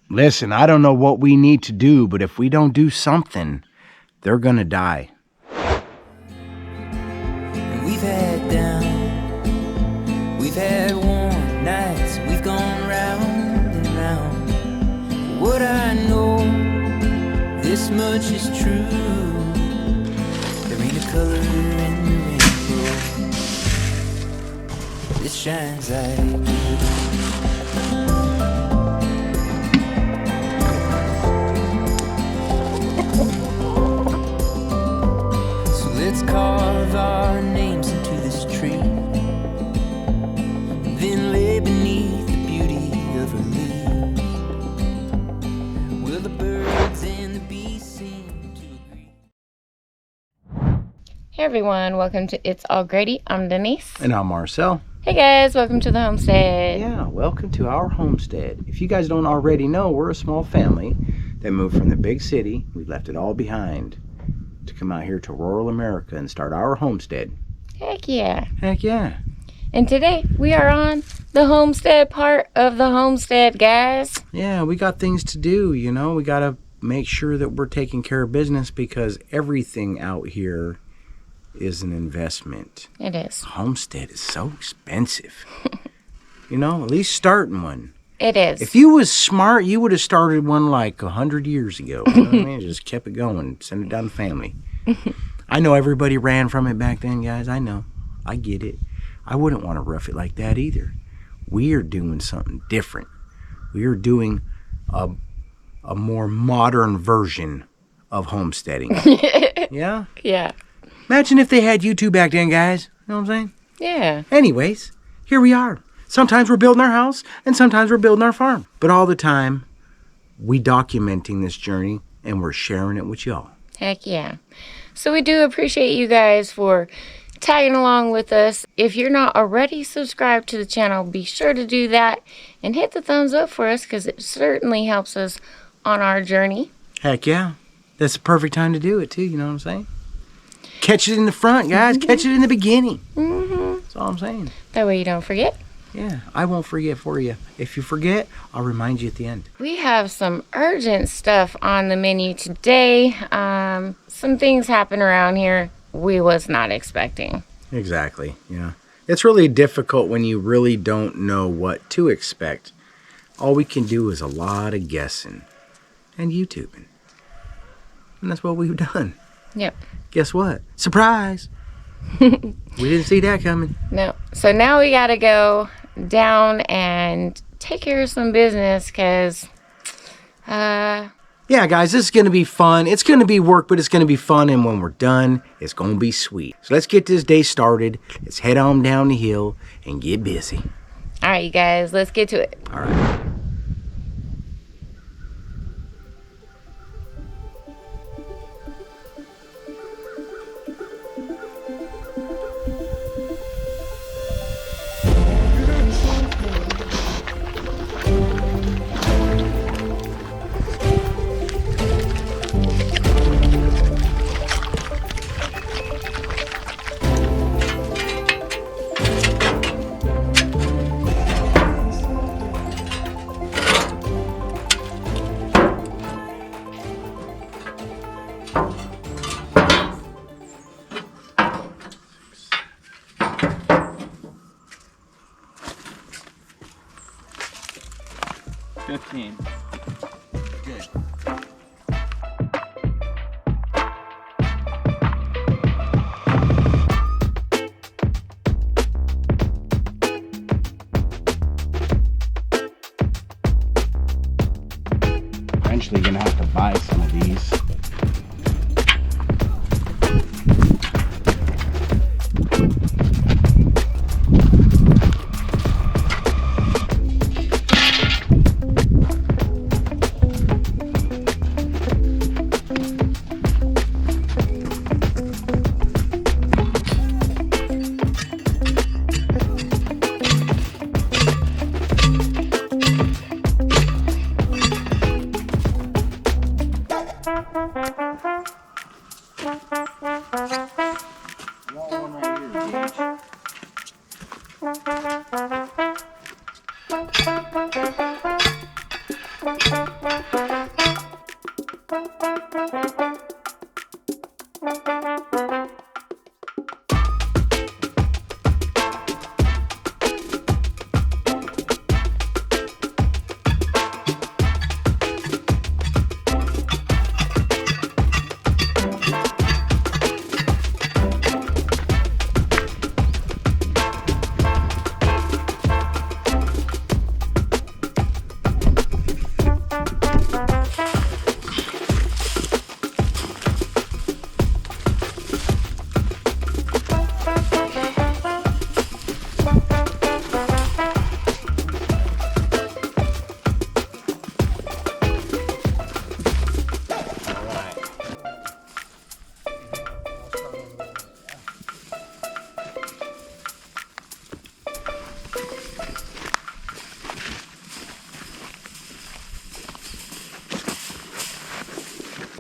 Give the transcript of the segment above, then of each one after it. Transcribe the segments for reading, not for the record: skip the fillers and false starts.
Listen, I don't know what we need to do, but if we don't do something, they're gonna die. We've had down, we've had warm nights, we've gone round and round. What I know, this much is true. There ain't a color in the rainbow that shines like you. Let's carve our names into this tree, and then lay beneath the beauty of her leaves. Will the birds and the bees seem to agree? Hey everyone, welcome to It's All Grady. I'm Denise. And I'm Marcel. Hey guys, welcome to the homestead. Yeah, welcome to our homestead. If you guys don't already know, we're a small family that moved from the big city. We left it all behind to come out here to rural America and start our homestead. Heck yeah. Heck yeah. And today we are on the homestead part of the homestead, guys. Yeah, we got things to do, you know. We got to make sure that we're taking care of business because everything out here is an investment. It is. Homestead is so expensive. You know, at least starting one. It is. If you was smart, you would have started one like 100 years ago. You know what I mean? Just kept it going. Send it down the family. I know everybody ran from it back then, guys. I know. I get it. I wouldn't want to rough it like that either. We are doing something different. We are doing a more modern version of homesteading. Yeah? Yeah. Imagine if they had YouTube back then, guys. You know what I'm saying? Yeah. Anyways, here we are. Sometimes we're building our house, and sometimes we're building our farm. But all the time, we documenting this journey, and we're sharing it with y'all. Heck yeah. So we do appreciate you guys for tagging along with us. If you're not already subscribed to the channel, be sure to do that and hit the thumbs up for us because it certainly helps us on our journey. Heck yeah. That's the perfect time to do it, too. You know what I'm saying? Catch it in the front, guys. Catch it in the beginning. That's all I'm saying. That way you don't forget. Yeah, I won't forget for you. If you forget, I'll remind you at the end. We have some urgent stuff on the menu today. Some things happen around here we was not expecting. Exactly, yeah. It's really difficult when you really don't know what to expect. All we can do is a lot of guessing and YouTubing. And that's what we've done. Yep. Guess what? Surprise! We didn't see that coming. No. So now we got to go down and take care of some business because, yeah, guys, this is going to be fun. It's going to be work, but it's going to be fun. And when we're done, it's going to be sweet. So let's get this day started. Let's head on down the hill and get busy. All right, you guys, let's get to it. All right. Good. Eventually gonna have to buy some of these.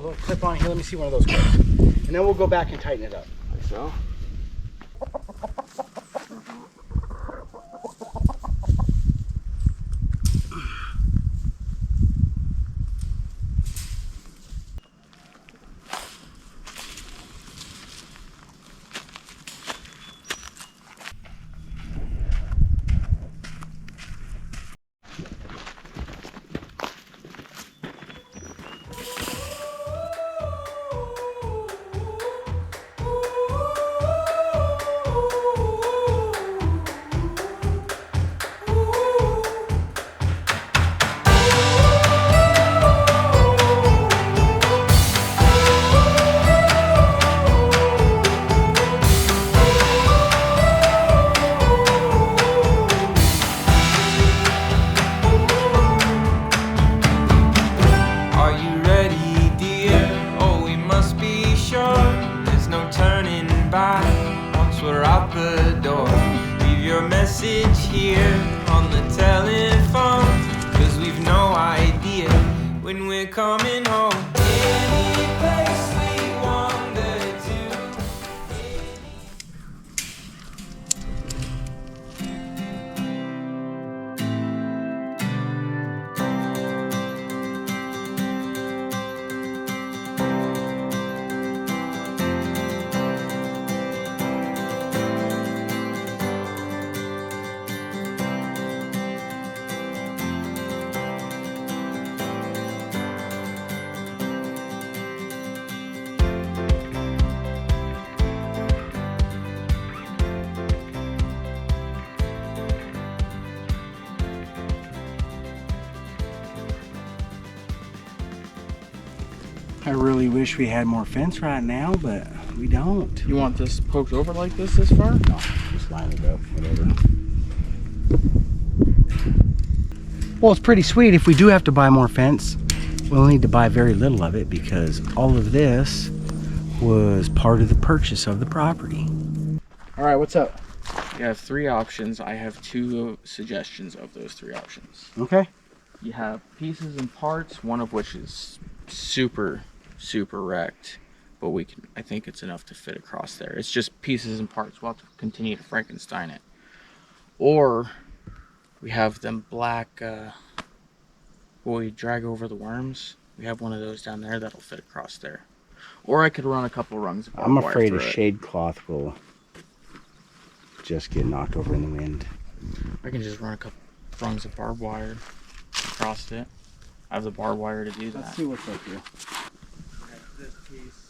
little clip on here. Let me see one of those clips. And then we'll go back and tighten it up. Like so. Coming home, any place we wander to. I really wish we had more fence right now, but we don't. You want this poked over like this far? No, just line it up, whatever. Well, it's pretty sweet. If we do have to buy more fence, we'll need to buy very little of it because all of this was part of the purchase of the property. All right, what's up? You have 3 options. I have 2 suggestions of those 3 options. Okay. You have pieces and parts, one of which is super wrecked, but I think it's enough to fit across there. It's just pieces and parts. We'll have to continue to Frankenstein it. Or we have them black where we drag over the worms. We have one of those down there that'll fit across there. Or I could run a couple rungs of barbed I'm wire afraid a through it. shade cloth will just get knocked over in the wind. I can just run a couple rungs of barbed wire across it. I have the barbed wire to do that. Let's see what's up here. We have this piece,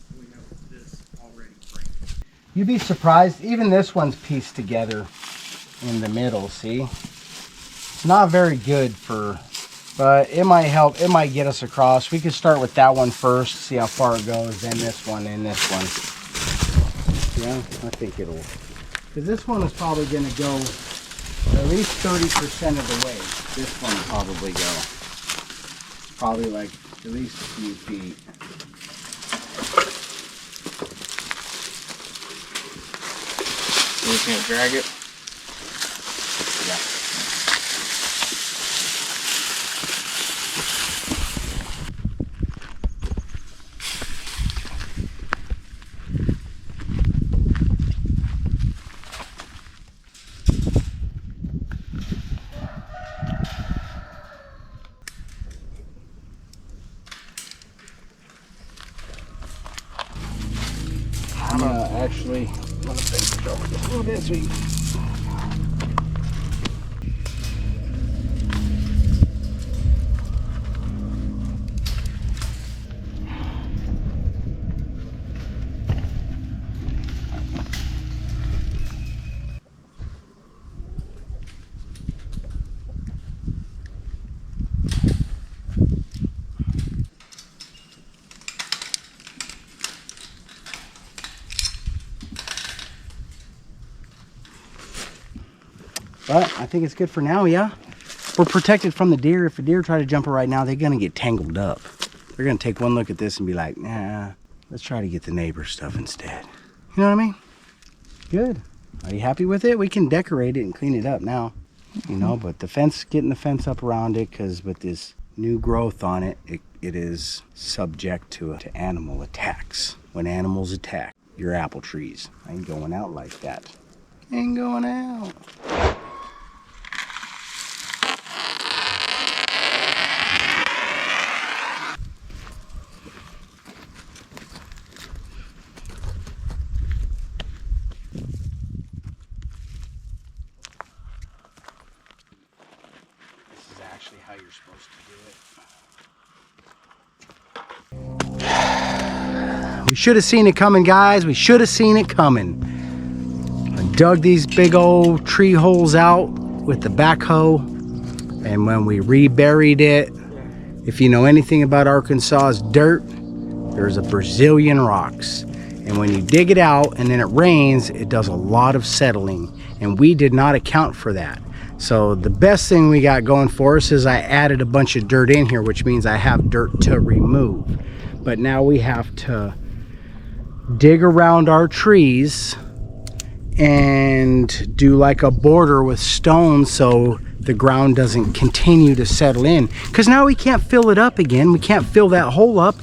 and we have this already framed. You'd be surprised, even this one's pieced together in the middle, see? It's not very good but it might help, it might get us across. We could start with that one first, see how far it goes, then this one, and this one. Yeah, I think it'll, because this one is probably gonna go at least 30% of the way. This one will probably go. Probably like at least a few feet. We're just gonna drag it. Yeah. I'm gonna actually let it bend over just a little bit so you But I think it's good for now, yeah. We're protected from the deer. If a deer try to jump it right now, they're gonna get tangled up. They're gonna take one look at this and be like, nah, let's try to get the neighbor's stuff instead. You know what I mean? Good. Are you happy with it? We can decorate it and clean it up now. You know, but the fence, getting the fence up around it, because with this new growth on it, it is subject to animal attacks. When animals attack your apple trees, I ain't going out like that. Ain't going out. This is actually how you're supposed to do it. We should have seen it coming, guys. We should have seen it coming. I dug these big old tree holes out with the backhoe, and when we reburied it, if you know anything about Arkansas's dirt, there's a Brazilian rocks. And when you dig it out and then it rains, it does a lot of settling, and we did not account for that. So the best thing we got going for us is I added a bunch of dirt in here, which means I have dirt to remove. But now we have to dig around our trees and do like a border with stones so the ground doesn't continue to settle in, because now we can't fill it up again. We can't fill that hole up,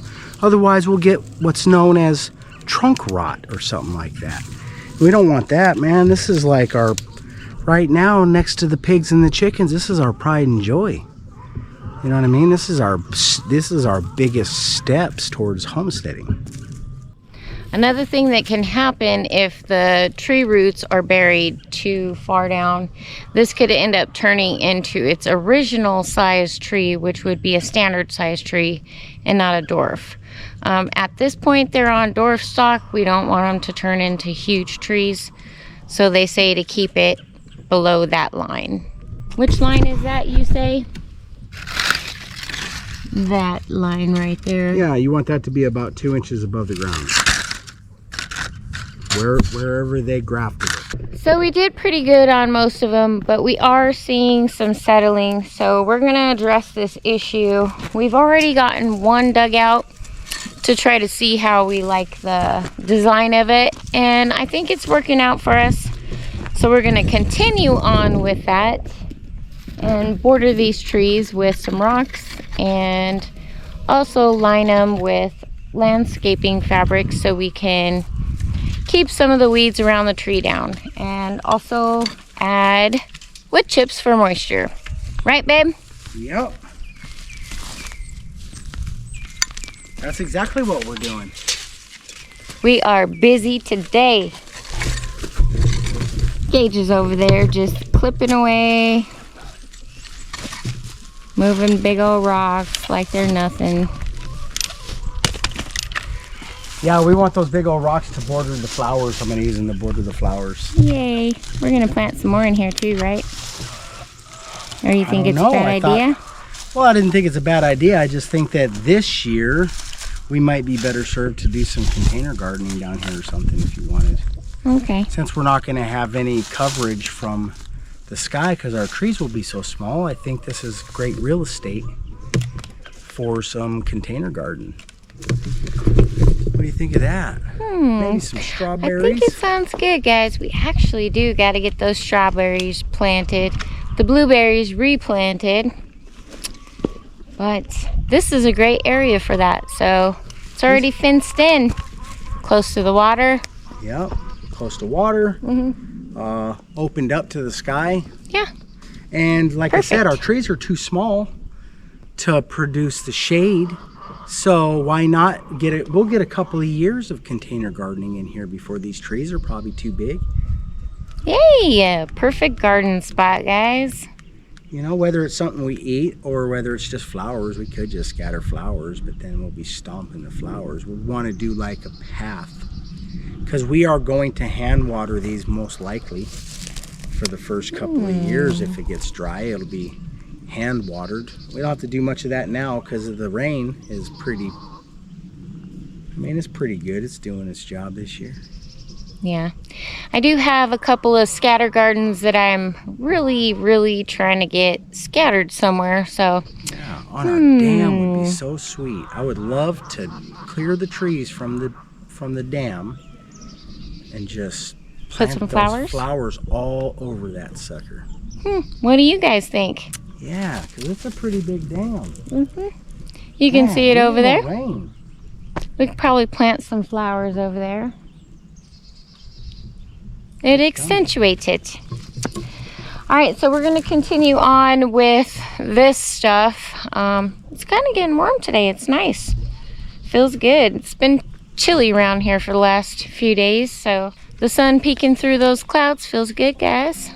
otherwise we'll get what's known as trunk rot or something like that. We don't want that, man. This is like our, right now, next to the pigs and the chickens, this is our pride and joy. You know what I mean? This is our biggest steps towards homesteading. Another thing that can happen if the tree roots are buried too far down, this could end up turning into its original size tree, which would be a standard size tree and not a dwarf. At this point, they're on dwarf stock. We don't want them to turn into huge trees, so they say to keep it below that line. Which line is that, you say? That line right there. Yeah, you want that to be about 2 inches above the ground, wherever they grafted it. So we did pretty good on most of them, but we are seeing some settling, so we're gonna address this issue. We've already gotten one dug out to try to see how we like the design of it, and I think it's working out for us. So we're gonna continue on with that and border these trees with some rocks, and also line them with landscaping fabric so we can keep some of the weeds around the tree down, and also add wood chips for moisture. Right, babe? Yep. That's exactly what we're doing. We are busy today. Gage is over there just clipping away, moving big old rocks like they're nothing. Yeah, we want those big old rocks to border the flowers. I'm gonna use them to border the flowers. Yay. We're gonna plant some more in here too, right? Or you think it's a bad idea? Well, I didn't think it's a bad idea. I just think that this year we might be better served to do some container gardening down here or something if you wanted. Okay. Since we're not gonna have any coverage from the sky because our trees will be so small, I think this is great real estate for some container garden. What do you think of that? Maybe some strawberries? I think it sounds good, guys. We actually do got to get those strawberries planted, the blueberries replanted. But this is a great area for that. So it's already fenced in, close to the water. Yep, close to water. Opened up to the sky. Yeah. And like Perfect. I said, our trees are too small to produce the shade. So why not get it? We'll get a couple of years of container gardening in here before these trees are probably too big. Yay! Perfect garden spot, guys. You know, whether it's something we eat or whether it's just flowers, we could just scatter flowers, but then we'll be stomping the flowers. We want to do like a path, because we are going to hand water these most likely for the first couple of years. If it gets dry, it'll be hand watered. We don't have to do much of that now because of the rain is pretty, I mean, it's pretty good. It's doing its job this year. Yeah. I do have a couple of scatter gardens that I'm really trying to get scattered somewhere. So yeah, on our dam would be so sweet. I would love to clear the trees from the dam and just put plant some those flowers all over that sucker. what do you guys think? Yeah, because it's a pretty big dam. You can Man, see it we over need there. more rain. We could probably plant some flowers over there. It accentuates it. All right, so we're gonna continue on with this stuff. It's kind of getting warm today. It's nice. Feels good. It's been chilly around here for the last few days, so the sun peeking through those clouds feels good, guys.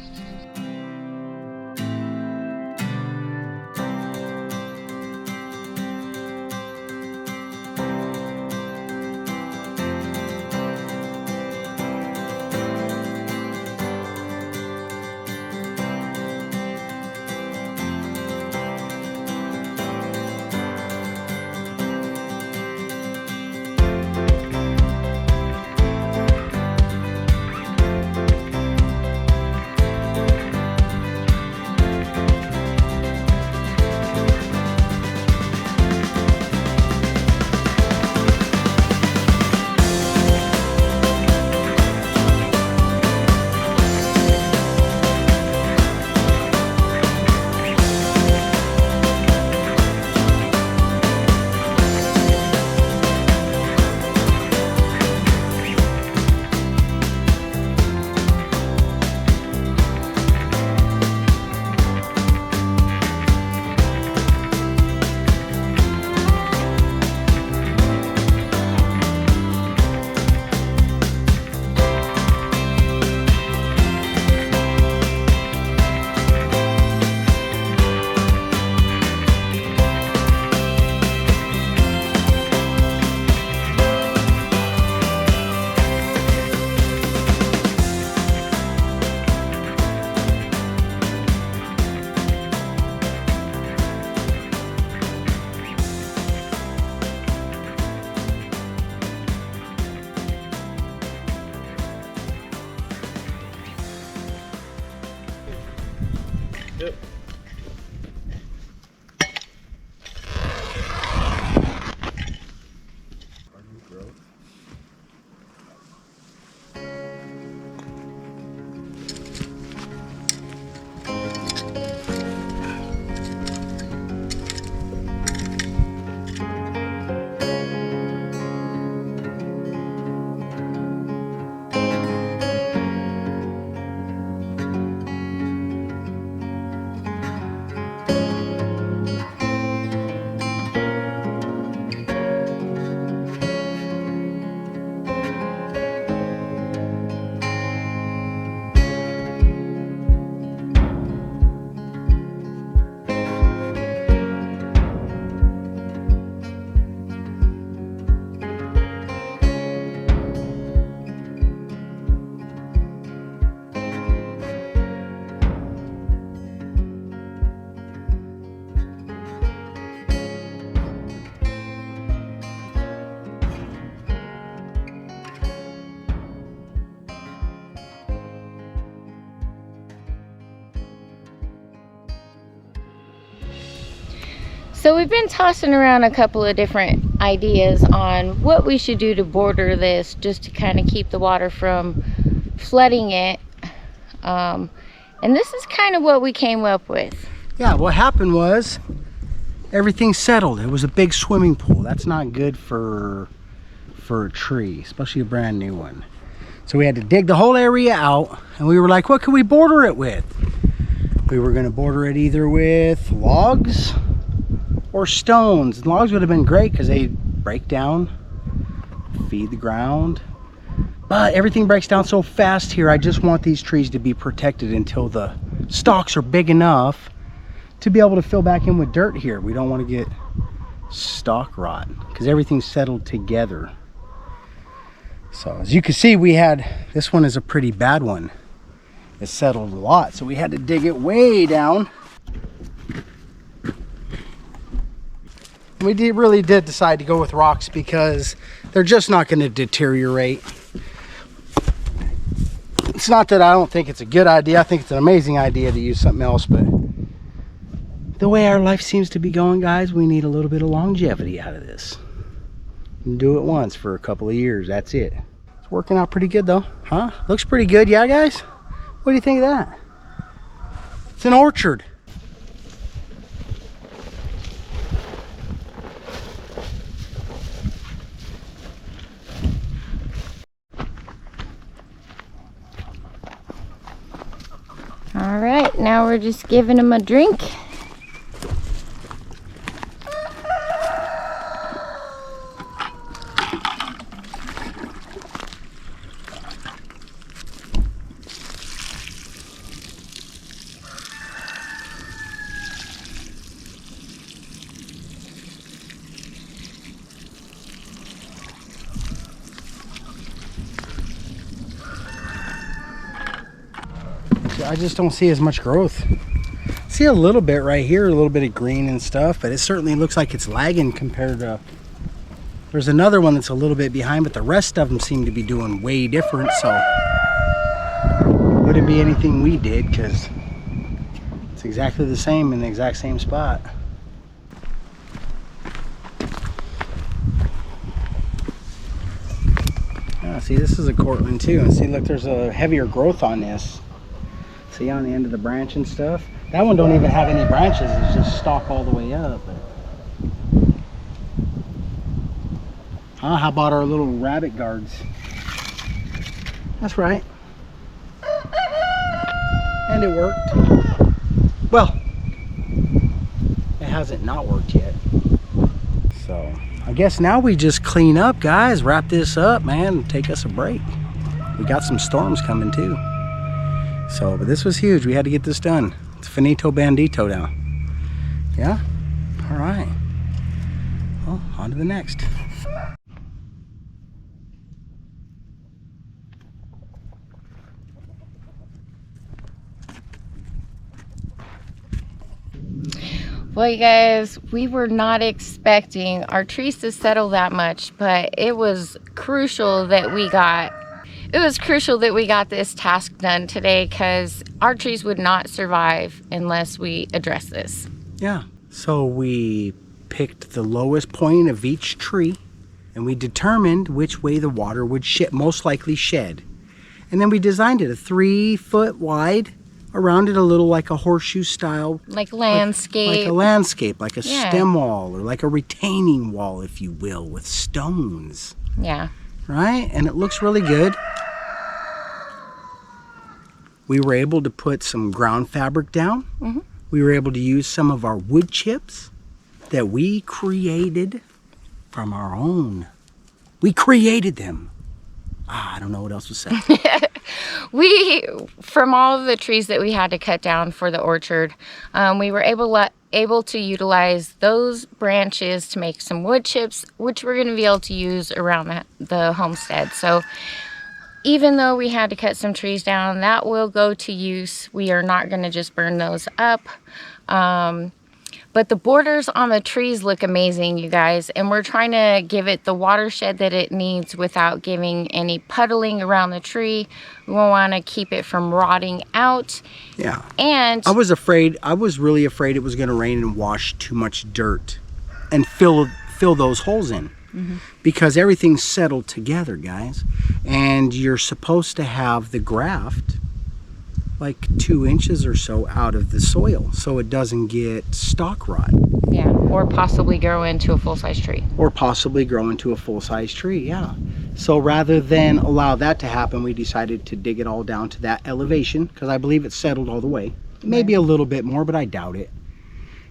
So we've been tossing around a couple of different ideas on what we should do to border this, just to kind of keep the water from flooding it. And this is kind of what we came up with. Yeah, what happened was everything settled. It was a big swimming pool. That's not good for a tree, especially a brand new one. So we had to dig the whole area out, and we were like, what could we border it with? We were going to border it either with logs or stones. And logs would have been great because they break down, feed the ground. But everything breaks down so fast here. I just want these trees to be protected until the stalks are big enough to be able to fill back in with dirt here. We don't want to get stalk rot because everything's settled together. So as you can see, we had, this one is a pretty bad one. It settled a lot, so we had to dig it way down. We really did decide to go with rocks because they're just not going to deteriorate. It's not that I don't think it's a good idea. I think it's an amazing idea to use something else, but the way our life seems to be going, guys, we need a little bit of longevity out of this. And do it once for a couple of years, that's it. It's working out pretty good though, huh? Looks pretty good, yeah, guys? What do you think of that? It's an orchard. now we're just giving them a drink. I just don't see as much growth. See a little bit right here, a little bit of green and stuff, but it certainly looks like it's lagging compared to... There's another one that's a little bit behind, but the rest of them seem to be doing way different, so... Wouldn't be anything we did, because it's exactly the same in the exact same spot. See, this is a Cortland too, and see, look, there's a heavier growth on this. See, on the end of the branch and stuff. That one don't even have any branches, it's just stalk all the way up. How about our little rabbit guards? That's right. And it worked. Well, it hasn't not worked yet. So, I guess now we just clean up, guys. Wrap this up, man, and take us a break. We got some storms coming too. So, but this was huge. We had to get this done. It's finito bandito now. Yeah? All right. Well, on to the next. Well, you guys, we were not expecting our trees to settle that much, but it was crucial that we got this task done today, because our trees would not survive unless we address this. Yeah. So we picked the lowest point of each tree, and we determined which way the water would most likely shed. And then we designed it a 3-foot wide, around it a little like a horseshoe style. Like landscape. Like a landscape, like a Yeah. stem wall, or like a retaining wall, if you will, with stones. Yeah. Right? And it looks really good. We were able to put some ground fabric down. Mm-hmm. We were able to use some of our wood chips that we created from our own. We created them. I don't know what else to say. From all of the trees that we had to cut down for the orchard, we were able to utilize those branches to make some wood chips, which we're going to be able to use around the homestead. So even though we had to cut some trees down, that will go to use. We are not going to just burn those up. But the borders on the trees look amazing, you guys. And we're trying to give it the watershed that it needs without giving any puddling around the tree. We want to keep it from rotting out. Yeah. And I was really afraid it was going to rain and wash too much dirt and fill those holes in. Mm-hmm. Because everything's settled together, guys. And you're supposed to have the graft like 2 inches or so out of the soil, so it doesn't get stalk rot. Yeah, or possibly grow into a full-size tree. Yeah. So rather than allow that to happen, we decided to dig it all down to that elevation, because I believe it's settled all the way. Maybe a little bit more, but I doubt it.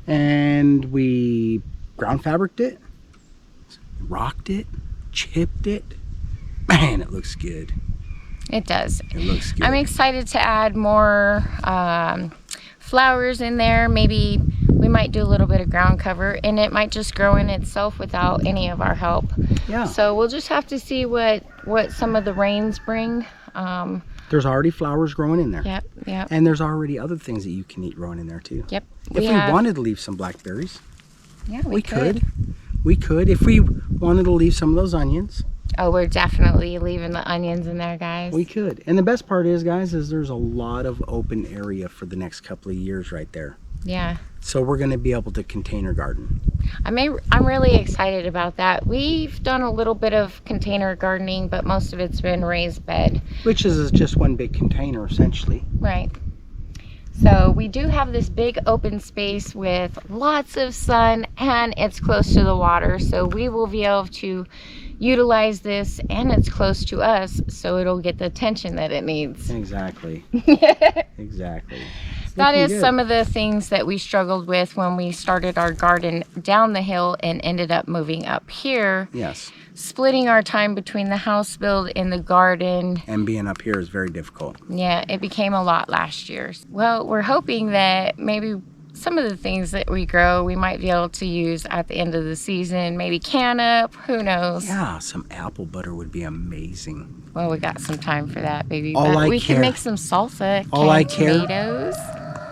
And we ground fabriced it, rocked it, chipped it. Man, it looks good. It does. It looks good. I'm excited to add more flowers in there. Maybe we might do a little bit of ground cover, and it might just grow in itself without any of our help. Yeah. So we'll just have to see what some of the rains bring. There's already flowers growing in there. Yep. And there's already other things that you can eat growing in there too. Yep. If we wanted to leave some blackberries, yeah, we could. We could. If we wanted to leave some of those onions. Oh, we're definitely leaving the onions in there, guys. We could. And the best part is, guys, is there's a lot of open area for the next couple of years right there. Yeah. So we're going to be able to container garden. I'm really excited about that. We've done a little bit of container gardening, but most of it's been raised bed. Which is just one big container, essentially. Right. So we do have this big open space with lots of sun, and it's close to the water. So we will be able to utilize this, and it's close to us, so it'll get the attention that it needs. Exactly. Exactly. That Looking is good. some of the things that we struggled with when we started our garden down the hill and ended up moving up here. Yes. Splitting our time between the house build and the garden. And being up here is very difficult. Yeah, it became a lot last year. Well, we're hoping that maybe some of the things that we grow we might be able to use at the end of the season. Maybe can up, who knows. Yeah, some apple butter would be amazing. Well, we got some time for that, baby. All But I we care- can make some salsa, all I canned care- tomatoes.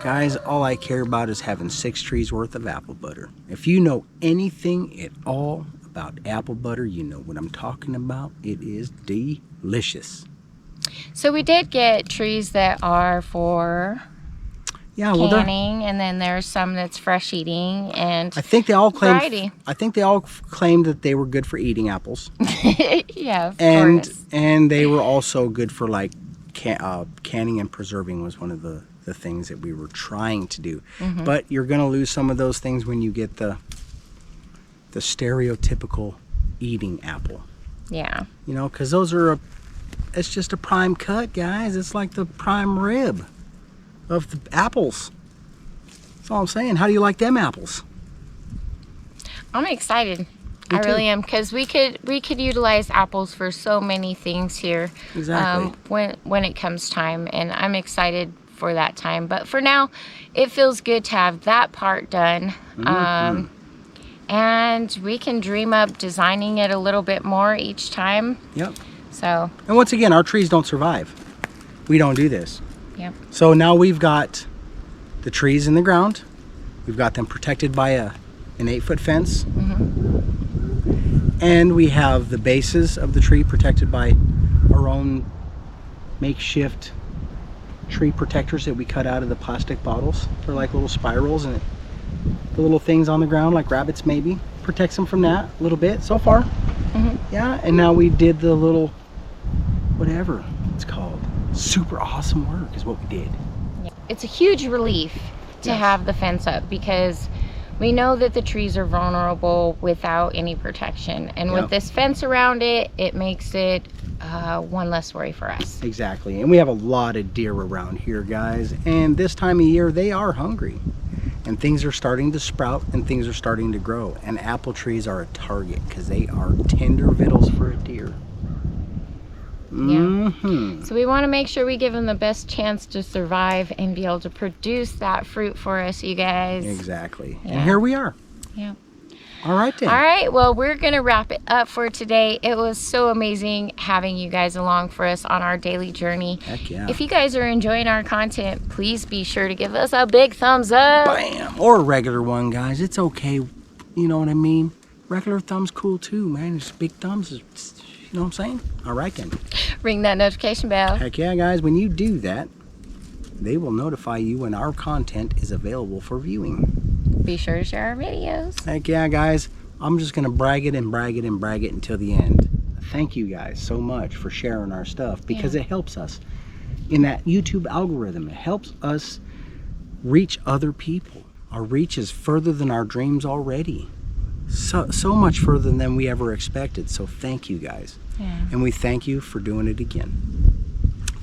Guys, all I care about is having 6 trees worth of apple butter. If you know anything at all about apple butter, you know what I'm talking about. It is delicious. So we did get trees that are for Yeah, well, they're- canning, and then there's some that's fresh eating, and I think they all variety. claimed that they were good for eating apples, yeah, of and course. and they were also good for like canning and preserving was one of the things that we were trying to do. Mm-hmm. But you're gonna lose some of those things when you get the stereotypical eating apple. Yeah. You know, because it's just a prime cut, guys. It's like the prime rib of the apples. That's all I'm saying. How do you like them apples? I'm excited. Me I too. really am, because we could utilize apples for so many things here. Exactly. When it comes time, and I'm excited for that time. But for now, it feels good to have that part done. Mm-hmm. And we can dream up designing it a little bit more each time. Yep. So, And once again, our trees don't survive. We don't do this. yep. So now we've got the trees in the ground. We've got them protected by an 8-foot fence. And we have the bases of the tree protected by our own makeshift tree protectors that we cut out of the plastic bottles. They're like little spirals, and the little things on the ground, like rabbits maybe, protects them from that a little bit so far. Yeah, and now we did the little, whatever it's called, super awesome work is what we did. It's a huge relief to Yes. have the fence up, because we know that the trees are vulnerable without any protection. And Yep. with this fence around it, it makes it one less worry for us. Exactly, and we have a lot of deer around here, guys, and this time of year they are hungry, and things are starting to sprout and things are starting to grow, and apple trees are a target because they are tender victuals for a deer. Mm-hmm. So we want to make sure we give them the best chance to survive and be able to produce that fruit for us, you guys. Exactly, Yeah. and here we are. Yeah. All right then. All right, well, we're going to wrap it up for today. It was so amazing having you guys along for us on our daily journey. Heck yeah. If you guys are enjoying our content, please be sure to give us a big thumbs up. Bam! Or a regular one, guys. It's okay. You know what I mean? Regular thumb's cool too, man. Just big thumbs is, you know what I'm saying? All right then. Ring that notification bell. Heck yeah, guys. When you do that, they will notify you when our content is available for viewing. Be sure to share our videos. Heck yeah, guys. I'm just going to brag it and brag it and brag it until the end. Thank you guys so much for sharing our stuff, because it helps us in that YouTube algorithm. It helps us reach other people. Our reach is further than our dreams already. So much further than we ever expected. So thank you guys. Yeah. And we thank you for doing it again.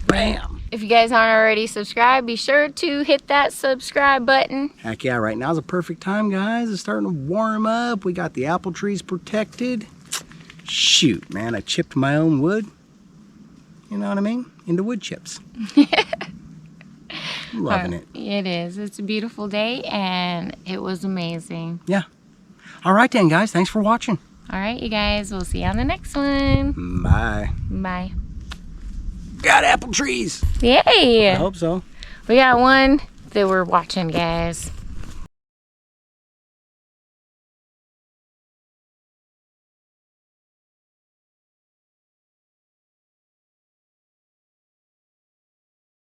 Bam! If you guys aren't already subscribed, be sure to hit that subscribe button. Heck yeah, right now's a perfect time, guys. It's starting to warm up. We got the apple trees protected. Shoot, man, I chipped my own wood. You know what I mean? Into wood chips. Loving it. It is. It's a beautiful day, and it was amazing. Yeah. All right then, guys. Thanks for watching. All right, you guys. We'll see you on the next one. Bye. Bye. Got apple trees. Yay! I hope so. We got one that we're watching, guys.